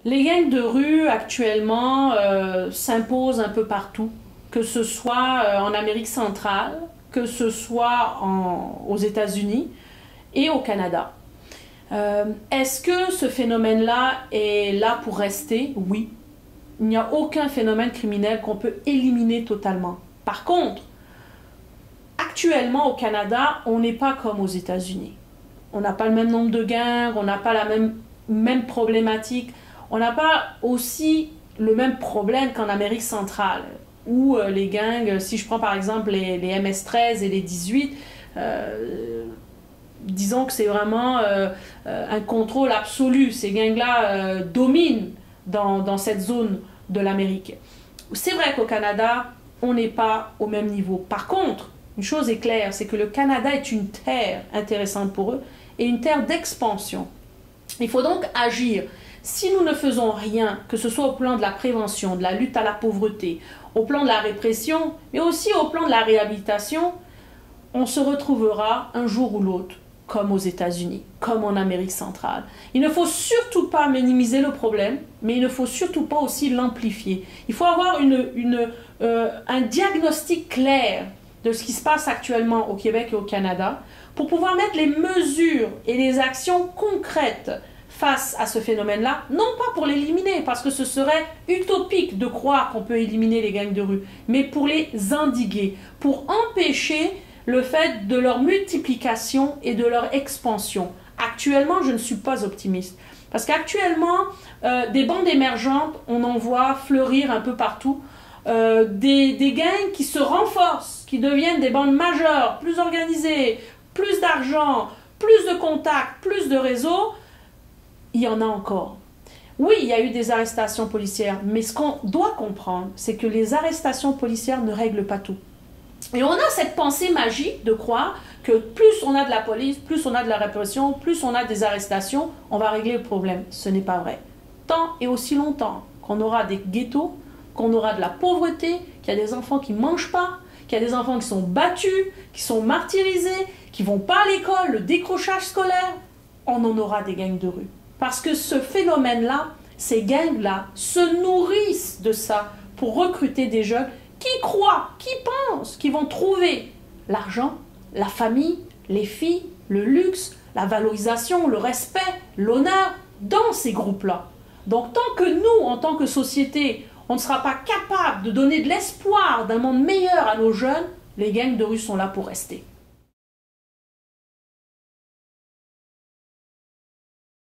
Les gangs de rue actuellement s'imposent un peu partout, que ce soit en Amérique centrale, que ce soit aux États-Unis et au Canada. Est-ce que ce phénomène-là est là pour rester? Oui. Il n'y a aucun phénomène criminel qu'on peut éliminer totalement. Par contre, actuellement au Canada, on n'est pas comme aux États-Unis. On n'a pas le même nombre de gangs, on n'a pas la même problématique. On n'a pas aussi le même problème qu'en Amérique centrale, où les gangs, si je prends par exemple les MS-13 et les 18, disons que c'est vraiment un contrôle absolu. Ces gangs-là dominent dans cette zone de l'Amérique. C'est vrai qu'au Canada, on n'est pas au même niveau. Par contre, une chose est claire, c'est que le Canada est une terre intéressante pour eux et une terre d'expansion. Il faut donc agir. Si nous ne faisons rien, que ce soit au plan de la prévention, de la lutte à la pauvreté, au plan de la répression, mais aussi au plan de la réhabilitation, on se retrouvera un jour ou l'autre, comme aux États-Unis, comme en Amérique centrale. Il ne faut surtout pas minimiser le problème, mais il ne faut surtout pas aussi l'amplifier. Il faut avoir un diagnostic clair de ce qui se passe actuellement au Québec et au Canada pour pouvoir mettre les mesures et les actions concrètes face à ce phénomène-là, non pas pour l'éliminer, parce que ce serait utopique de croire qu'on peut éliminer les gangs de rue, mais pour les endiguer, pour empêcher le fait de leur multiplication et de leur expansion. Actuellement, je ne suis pas optimiste, parce qu'actuellement, des bandes émergentes, on en voit fleurir un peu partout, des gangs qui se renforcent, qui deviennent des bandes majeures, plus organisées, plus d'argent, plus de contacts, plus de réseaux. Il y en a encore. Oui, il y a eu des arrestations policières, mais ce qu'on doit comprendre, c'est que les arrestations policières ne règlent pas tout. Et on a cette pensée magique de croire que plus on a de la police, plus on a de la répression, plus on a des arrestations, on va régler le problème. Ce n'est pas vrai. Tant et aussi longtemps qu'on aura des ghettos, qu'on aura de la pauvreté, qu'il y a des enfants qui ne mangent pas, qu'il y a des enfants qui sont battus, qui sont martyrisés, qui ne vont pas à l'école, le décrochage scolaire, on en aura des gangs de rue. Parce que ce phénomène-là, ces gangs-là se nourrissent de ça pour recruter des jeunes qui croient, qui pensent qu'ils vont trouver l'argent, la famille, les filles, le luxe, la valorisation, le respect, l'honneur dans ces groupes-là. Donc tant que nous, en tant que société, on ne sera pas capable de donner de l'espoir d'un monde meilleur à nos jeunes, les gangs de rue sont là pour rester.